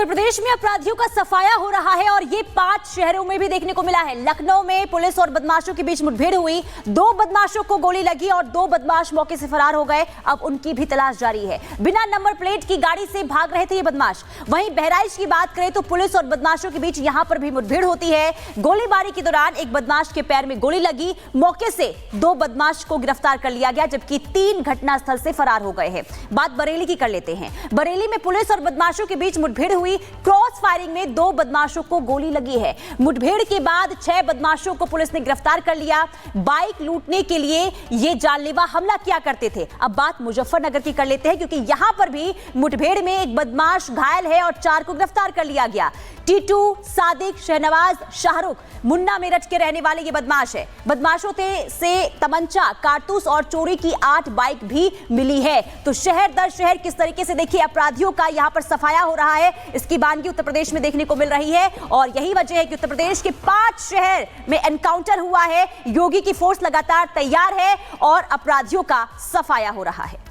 उत्तर प्रदेश में अपराधियों का सफाया हो रहा है और ये 5 शहरों में भी देखने को मिला है। लखनऊ में पुलिस और बदमाशों के बीच मुठभेड़ हुई, 2 बदमाशों को गोली लगी और 2 बदमाश मौके से फरार हो गए। अब उनकी भी तलाश जारी है। बिना नंबर प्लेट की गाड़ी से भाग रहे थे ये बदमाश। वहीं बहराइच की बात करें तो पुलिस और बदमाशों के बीच यहां पर भी मुठभेड़ होती है। गोलीबारी के दौरान एक बदमाश के पैर में गोली लगी, मौके से 2 बदमाश को गिरफ्तार कर लिया गया, जबकि 3 घटनास्थल से फरार हो गए हैं। बात बरेली की कर लेते हैं। बरेली में पुलिस और बदमाशों के बीच मुठभेड़ हुई, क्रॉस फायरिंग में 2 बदमाशों को गोली लगी है। मुठभेड़ के बाद 6 बदमाशों को पुलिस ने गिरफ्तार कर लिया। बाइक लूटने के लिए ये जानलेवा हमला किया करते थे। अब बात मुजफ्फरनगर की कर लेते हैं, क्योंकि यहां पर भी मुठभेड़ में एक बदमाश घायल है और 4 को गिरफ्तार कर लिया गया। टीटू, सादिक, शहनवाज, शाहरुख, मुन्ना मेरठ के रहने वाले ये बदमाश है। बदमाशों से तमंचा, कारतूस और चोरी की 8 बाइक भी मिली है। तो शहर दर शहर किस तरीके से देखिए अपराधियों का यहां पर सफाया हो रहा है, इसकी बानगी उत्तर प्रदेश में देखने को मिल रही है। और यही वजह है कि उत्तर प्रदेश के 5 शहर में एनकाउंटर हुआ है। योगी की फोर्स लगातार तैयार है और अपराधियों का सफाया हो रहा है।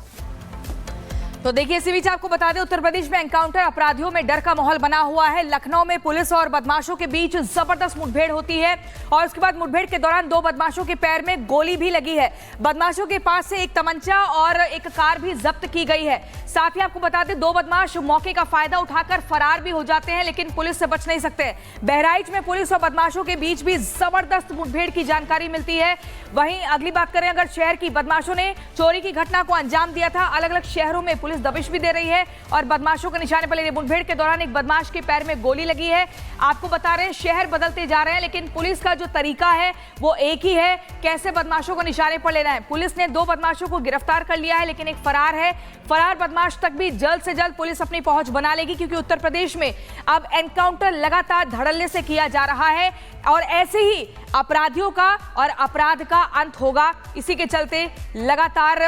तो देखिए, इसी बीच आपको बता दें, उत्तर प्रदेश में एनकाउंटर, अपराधियों में डर का माहौल बना हुआ है। लखनऊ में पुलिस और बदमाशों के बीच जबरदस्त मुठभेड़ होती है और उसके बाद मुठभेड़ के दौरान 2 बदमाशों के पैर में गोली भी लगी है। बदमाशों के पास से एक तमंचा और एक कार भी जब्त की गई है। साथ ही आपको बता दें, 2 बदमाश मौके का फायदा उठाकर फरार भी हो जाते हैं, लेकिन पुलिस से बच नहीं सकते। बहराइच में पुलिस और बदमाशों के बीच भी जबरदस्त मुठभेड़ की जानकारी मिलती है। वहीं अगली बात करें अगर शहर की, बदमाशों ने चोरी की घटना को अंजाम दिया था। अलग अलग शहरों में पुलिस दबिश भी दे रही है और बदमाशों के निशाने पर ले रही है। मुठभेड़ के दौरान एक बदमाश के पैर में गोली लगी है। आपको बता रहे हैं, शहर बदलते जा रहे हैं, लेकिन पुलिस का जो तरीका है वो एक ही है, कैसे बदमाशों को निशाने पर लेना है। पुलिस ने 2 बदमाशों को गिरफ्तार कर लिया है, लेकिन एक फरार है। फरार बदमाश तक भी जल्द से जल्द पुलिस अपनी पहुंच बना लेगी, क्योंकि उत्तर प्रदेश में अब एनकाउंटर लगातार धड़ल्ले से किया जा रहा है और ऐसे ही अपराधियों का और अपराध का अंत होगा। इसी के चलते लगातार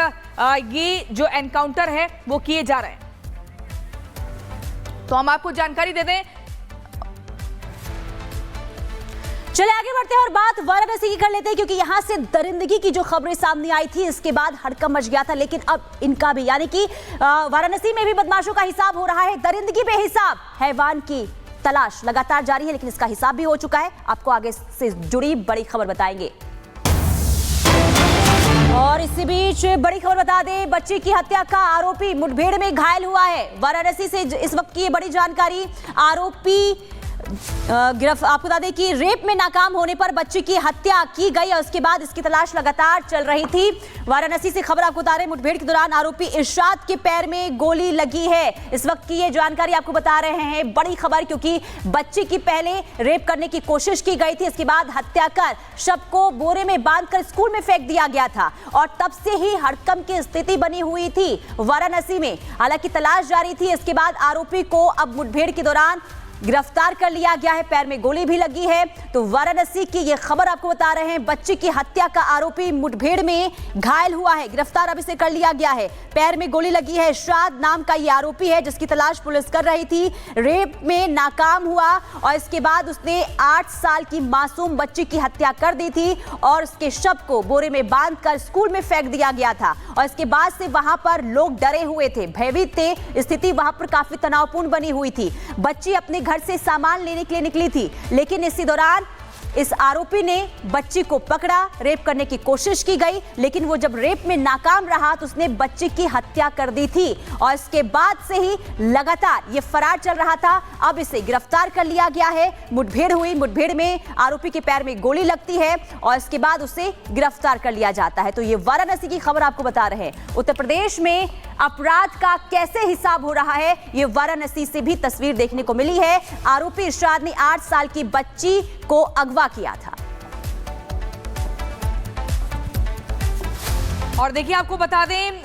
ये जो एनकाउंटर है वो किए जा रहे हैं। तो हम आपको जानकारी दे दें। चले आगे बढ़ते हैं और बात वाराणसी की कर लेते हैं, क्योंकि यहां से दरिंदगी की जो खबरें सामने आई थी, इसके बाद हड़कंप मच गया था। लेकिन अब इनका भी, यानी कि वाराणसी में भी बदमाशों का हिसाब हो रहा है। दरिंदगी पे हिसाब, हैवान की तलाश लगातार जारी है, लेकिन इसका हिसाब भी हो चुका है। आपको आगे से जुड़ी बड़ी खबर बताएंगे। और इसी बीच बड़ी खबर बता दें, बच्ची की हत्या का आरोपी मुठभेड़ में घायल हुआ है। वाराणसी से इस वक्त की ये बड़ी जानकारी। आरोपी आपको बता दें कि रेप में नाकाम होने पर बच्ची की हत्या की गई और उसके बाद इसकी तलाश लगातार चल रही थी। वाराणसी से खबर आपको बता रहे हैं, मुठभेड़ के दौरान आरोपी इरशाद के पैर में गोली लगी है। इस वक्त की ये जानकारी आपको बता रहे हैं, बड़ी खबर, क्योंकि बच्ची की पहले रेप करने की कोशिश की गई थी, इसके बाद हत्या कर शव को बोरे में बांधकर स्कूल में फेंक दिया गया था और तब से ही हड़कंप की स्थिति बनी हुई थी वाराणसी में। हालांकि तलाश जारी थी, इसके बाद आरोपी को अब मुठभेड़ के दौरान गिरफ्तार कर लिया गया है। पैर में गोली भी लगी है। तो वाराणसी की यह खबर आपको बता रहे हैं, बच्ची की हत्या का आरोपी मुठभेड़ में घायल हुआ है, गिरफ्तार अब इसे कर लिया गया है। पैर में गोली लगी है। इरशाद नाम का यह आरोपी है, जिसकी तलाश पुलिस कर रही थी। रेप में नाकाम हुआ और इसके बाद उसने 8 साल की मासूम बच्ची की हत्या कर दी थी और उसके शव को बोरे में बांधकर स्कूल में फेंक दिया गया था। और इसके बाद से वहां पर लोग डरे हुए थे, भयभीत थे। स्थिति वहां पर काफी तनावपूर्ण बनी हुई थी। बच्ची अपने घर से सामान लेने के लिए निकली थी, लेकिन इसी दौरान इस आरोपी ने बच्ची को पकड़ा। रेप करने की कोशिश की गई, लेकिन वो जब रेप में नाकाम रहा तो उसने बच्ची की हत्या कर दी थी और इसके बाद से ही लगातार ये फरार चल रहा था। अब इसे गिरफ्तार कर लिया गया है। मुठभेड़ हुई, मुठभेड़ में आरोपी के पैर में गोली लगती है और इसके बाद उसे गिरफ्तार कर लिया जाता है। तो ये वाराणसी की खबर आपको बता रहे हैं। उत्तर प्रदेश में अपराध का कैसे हिसाब हो रहा है, ये वाराणसी से भी तस्वीर देखने को मिली है। आरोपी इरशाद ने 8 साल की बच्ची को अगवा किया था। और देखिए, आपको बता दें,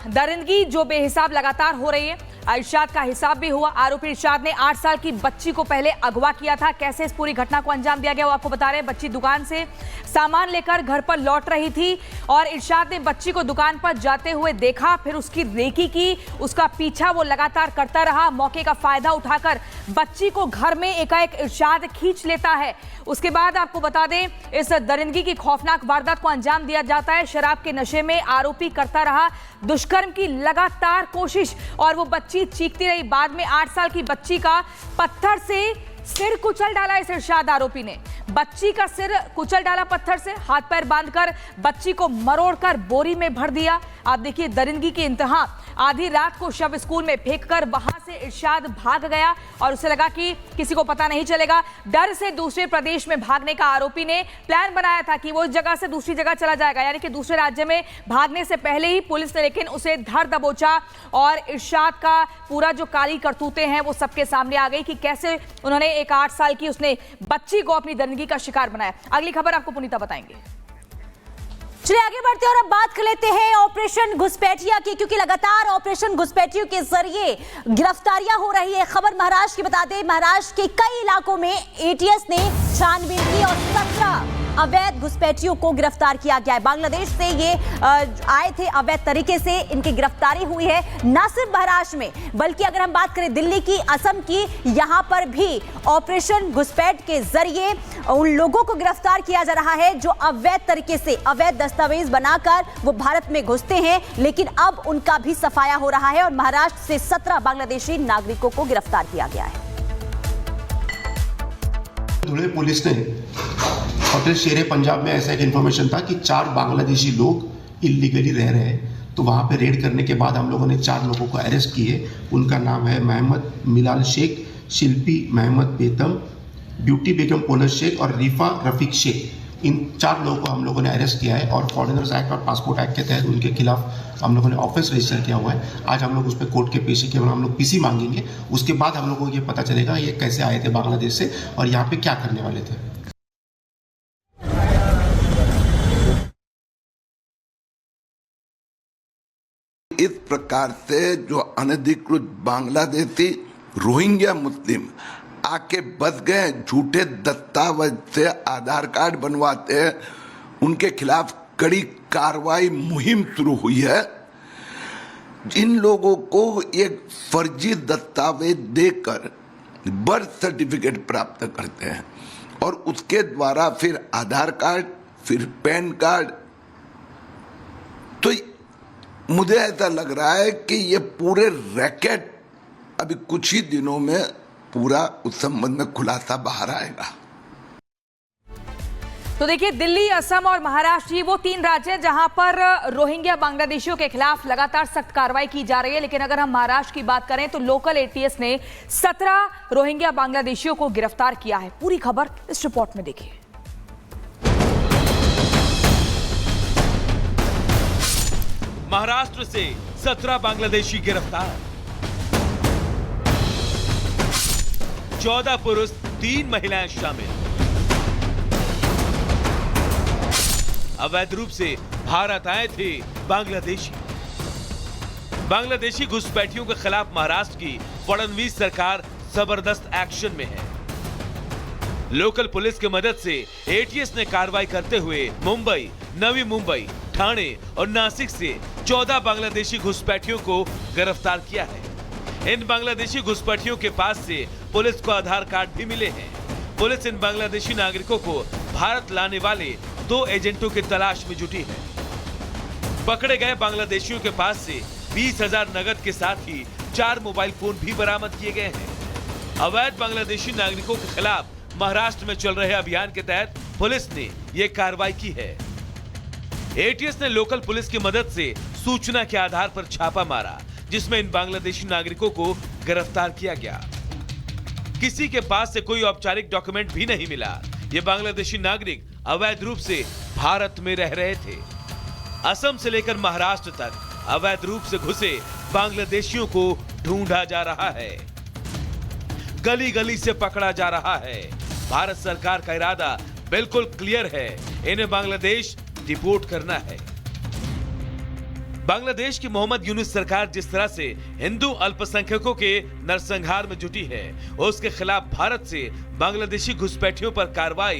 दरिंदगी जो बेहिसाब लगातार हो रही है, इरशाद का हिसाब भी हुआ। आरोपी इरशाद ने 8 साल की बच्ची को पहले अगवा किया था। कैसे इस पूरी घटना को अंजाम दिया गया वो आपको बता रहे हैं। बच्ची दुकान से सामान लेकर घर पर लौट रही थी और इरशाद ने बच्ची को दुकान पर जाते हुए देखा, फिर उसकी रेकी की, उसका पीछा वो लगातार करता रहा। मौके का फायदा उठाकर बच्ची को घर में एकाएक इरशाद खींच लेता है। उसके बाद आपको बता दें, इस दरिंदगी की खौफनाक वारदात को अंजाम दिया जाता है। शराब के नशे में आरोपी करता रहा दुष्कर्म की लगातार कोशिश और वो बच्ची बच्ची चीखती रही। बाद में 8 साल की बच्ची का पत्थर से सिर कुचल डाला इस इरशाद आरोपी ने। बच्ची का सिर कुचल डाला पत्थर से, हाथ पैर बांधकर बच्ची को मरोड़कर बोरी में भर दिया। आप देखिए दरिंदगी की इंतहा। आधी रात को शव स्कूल में फेंककर वहां से इरशाद भाग गया और उसे लगा कि किसी को पता नहीं चलेगा। डर से दूसरे प्रदेश में भागने का आरोपी ने प्लान बनाया था कि वो इस जगह से दूसरी जगह चला जाएगा, यानी कि दूसरे राज्य में भागने से पहले ही पुलिस ने लेकिन उसे धर दबोचा और इरशाद का पूरा जो काली करतूतें हैं वो सबके सामने आ गई कि कैसे उन्होंने एक 8 साल की उसने बच्ची को अपनी दरिंदगी का शिकार बनाया। अगली खबर आपको पुनीता बताएंगे। चलिए आगे बढ़ते हैं और अब बात कर लेते हैं ऑपरेशन घुसपैठिया की, क्योंकि लगातार ऑपरेशन घुसपैठियों के जरिए गिरफ्तारियां हो रही है। खबर महाराष्ट्र की बता दें, महाराष्ट्र के कई इलाकों में एटीएस ने छानबीन की और 17 अवैध घुसपैठियों को गिरफ्तार किया गया है। बांग्लादेश से ये आए थे, अवैध तरीके से इनकी गिरफ्तारी हुई है। न सिर्फ महाराष्ट्र में बल्कि अगर हम बात करें दिल्ली की, असम की, यहां पर भी ऑपरेशन घुसपैठ के जरिए उन लोगों को गिरफ्तार किया जा रहा है जो अवैध तरीके से अवैध दस्तावेज बनाकर वो भारत में घुसते हैं, लेकिन अब उनका भी सफाया हो रहा है और महाराष्ट्र से 17 बांग्लादेशी नागरिकों को गिरफ्तार किया गया है। धुले पुलिस ने होटल शेरे पंजाब में ऐसा एक इन्फॉर्मेशन था कि 4 बांग्लादेशी लोग इल्लीगली रह रहे हैं, तो वहाँ पे रेड करने के बाद हम लोगों ने 4 लोगों को अरेस्ट किए। उनका नाम है मोहम्मद मिलाल शेख, शिल्पी महमद बेतम, ब्यूटी बेगम पोलर शेख और रिफा रफीक शेख। इन 4 लोगों को हम लोगों ने अरेस्ट किया है और फॉरेनर्स एक्ट और पासपोर्ट एक्ट के तहत उनके खिलाफ हम लोगों ने ऑफिस रजिस्टर किया हुआ है। आज हम लोग उस पर कोर्ट के पेशी के हम लोग पीसी मांगेंगे, उसके बाद हम लोगों को ये पता चलेगा ये कैसे आए थे बांग्लादेश से और यहाँ पे क्या करने वाले थे। इस प्रकार से जो अनधिकृत बांग्लादेशी रोहिंग्या मुस्लिम आके बस गए, झूठे दस्तावेज से आधार कार्ड बनवाते हैं, उनके खिलाफ कड़ी कार्रवाई मुहिम शुरू हुई है। जिन लोगों को एक फर्जी दस्तावेज देकर बर्थ सर्टिफिकेट प्राप्त करते हैं और उसके द्वारा फिर आधार कार्ड, फिर पैन कार्ड, तो मुझे ऐसा लग रहा है कि ये पूरे रैकेट अभी कुछ ही दिनों में पूरा उस संबंध में खुलासा बाहर आएगा। तो देखिए दिल्ली, असम और महाराष्ट्र ये वो 3 राज्य हैं जहां पर रोहिंग्या बांग्लादेशियों के खिलाफ लगातार सख्त कार्रवाई की जा रही है। लेकिन अगर हम महाराष्ट्र की बात करें तो लोकल एटीएस ने 17 रोहिंग्या बांग्लादेशियों को गिरफ्तार किया है। पूरी खबर इस रिपोर्ट में देखिए। महाराष्ट्र से 17 बांग्लादेशी गिरफ्तार, 14 पुरुष 3 महिलाएं शामिल। अवैध रूप से भारत आए थे बांग्लादेशी घुसपैठियों के खिलाफ महाराष्ट्र की फडणवीस सरकार जबरदस्त एक्शन में है। लोकल पुलिस की मदद से एटीएस ने कार्रवाई करते हुए मुंबई, नवी मुंबई, ठाणे और नासिक से 14 बांग्लादेशी घुसपैठियों को गिरफ्तार किया है। इन बांग्लादेशी घुसपैठियों के पास से पुलिस को आधार कार्ड भी मिले हैं। पुलिस इन बांग्लादेशी नागरिकों को भारत लाने वाले 2 एजेंटों की तलाश में जुटी है। पकड़े गए बांग्लादेशियों के पास से 20,000 नगद के साथ ही 4 मोबाइल फोन भी बरामद किए गए हैं। अवैध बांग्लादेशी नागरिकों के खिलाफ महाराष्ट्र में चल रहे अभियान के तहत पुलिस ने यह कार्रवाई की है। एटीएस ने लोकल पुलिस की मदद से सूचना के आधार पर छापा मारा, जिसमें इन बांग्लादेशी नागरिकों को गिरफ्तार किया गया। किसी के पास से कोई औपचारिक डॉक्यूमेंट भी नहीं मिला। ये बांग्लादेशी नागरिक अवैध रूप से भारत में रह रहे थे। असम से लेकर महाराष्ट्र तक अवैध रूप से घुसे बांग्लादेशियों को ढूंढा जा रहा है, गली गली से पकड़ा जा रहा है। भारत सरकार का इरादा बिल्कुल क्लियर है, इन्हें बांग्लादेश डिपोर्ट करना है। बांग्लादेश की मोहम्मद यूनुस सरकार जिस तरह से हिंदू अल्पसंख्यकों के नरसंहार में जुटी है, उसके खिलाफ भारत से बांग्लादेशी घुसपैठियों पर कार्रवाई